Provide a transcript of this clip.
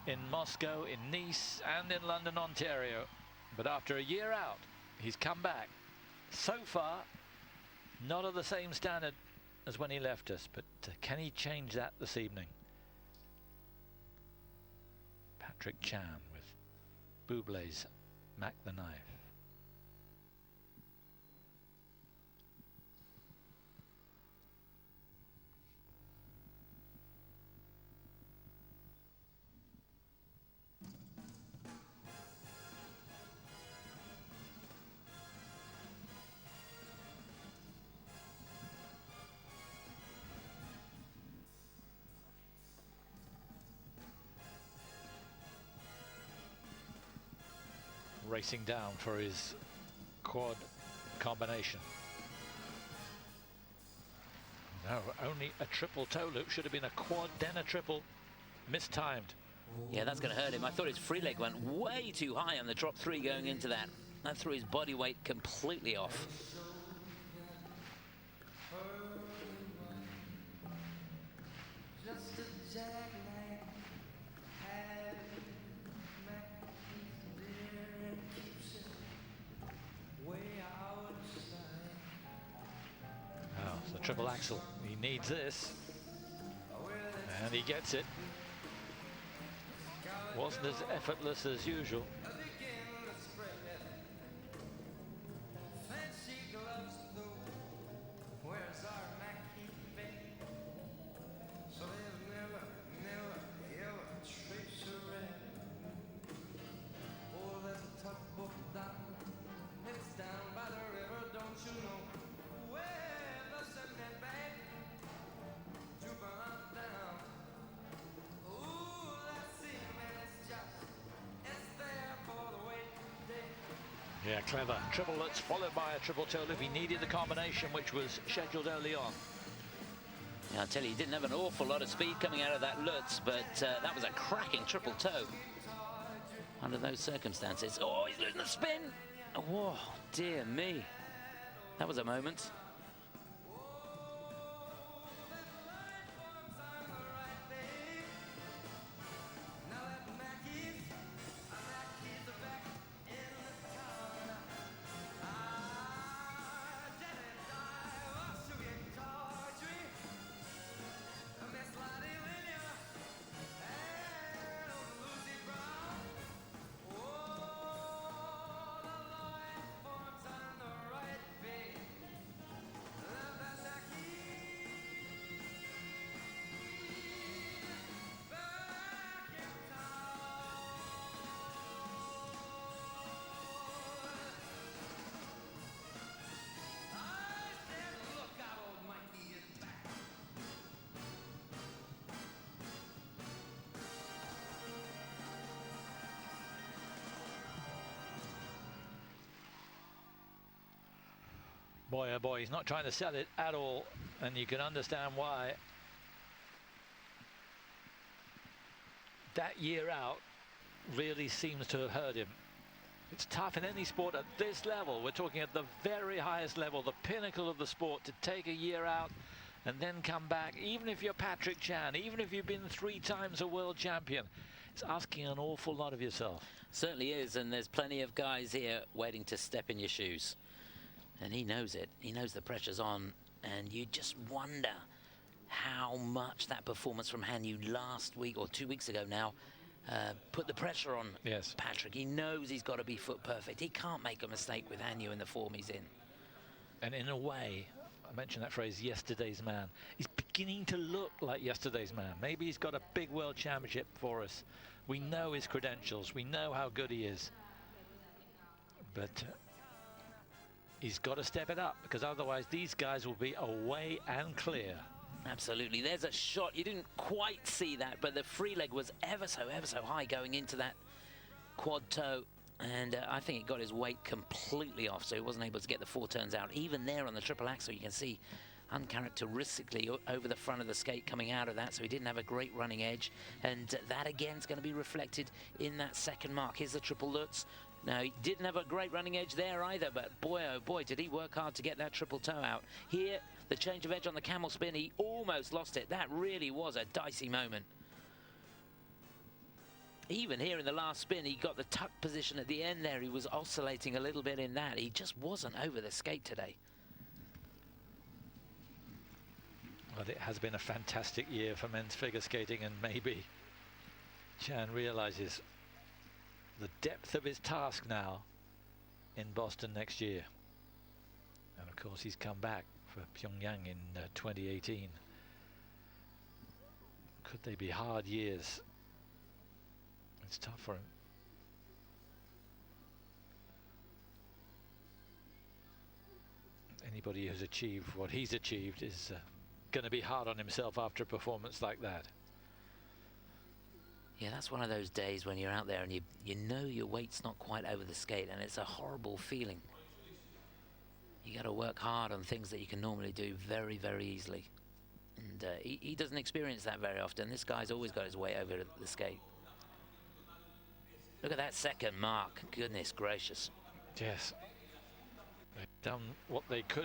in Moscow, in Nice, and in London, Ontario. But after a year out, he's come back. So far, not of the same standard as when he left us, but can he change that this evening? Patrick Chan with Bublé's Mac the Knife. Racing down for his quad combination. No, only a triple toe loop. Should have been a quad, then a triple. Mistimed. Yeah, that's going to hurt him. I thought his free leg went way too high on the drop 3 going into that. That threw his body weight completely off. Oh, so triple axel. He needs this. And he gets it. Wasn't as effortless as usual. Yeah, clever. Triple Lutz followed by a triple toe loop. He needed the combination, which was scheduled early on. Yeah, I'll tell you, he didn't have an awful lot of speed coming out of that Lutz, but that was a cracking triple toe under those circumstances. Oh, he's losing the spin. Oh, dear me. That was a moment. Boy, oh boy, he's not trying to sell it at all, and you can understand why. That year out really seems to have hurt him. It's tough in any sport at this level. We're talking at the very highest level, the pinnacle of the sport, to take a year out and then come back. Even if you're Patrick Chan, even if you've been 3 times a world champion, it's asking an awful lot of yourself. Certainly is, and there's plenty of guys here waiting to step in your shoes. And he knows it. He knows the pressure's on, and you just wonder how much that performance from Hanyu last week or 2 weeks ago now put the pressure on Patrick. He knows he's got to be foot perfect. He can't make a mistake with Hanyu in the form he's in. And in a way, I mentioned that phrase, yesterday's man. He's beginning to look like yesterday's man. Maybe he's got a big world championship for us. We know his credentials. We know how good he is. But he's got to step it up, because otherwise these guys will be away and clear. Absolutely. There's a shot. You didn't quite see that, but the free leg was ever so high going into that quad toe. And I think it got his weight completely off, so he wasn't able to get the 4 turns out. Even there on the triple axel, you can see uncharacteristically over the front of the skate coming out of that, so he didn't have a great running edge. And that again is going to be reflected in that second mark. Here's the triple Lutz. Now, he didn't have a great running edge there either, but boy, oh boy, did he work hard to get that triple toe out. Here, the change of edge on the camel spin, he almost lost it. That really was a dicey moment. Even here in the last spin, he got the tuck position at the end there. He was oscillating a little bit in that. He just wasn't over the skate today. Well, it has been a fantastic year for men's figure skating, and maybe Chan realizes the depth of his task now in Boston next year. And of course he's come back for Pyongyang in 2018. Could they be hard years? It's tough for him. Anybody who's achieved what he's achieved is going to be hard on himself after a performance like that. Yeah, that's one of those days when you're out there and you know your weight's not quite over the skate, and it's a horrible feeling. You got to work hard on things that you can normally do very, very easily. And he doesn't experience that very often. This guy's always got his weight over the skate. Look at that second mark. Goodness gracious. Yes. They've done what they could.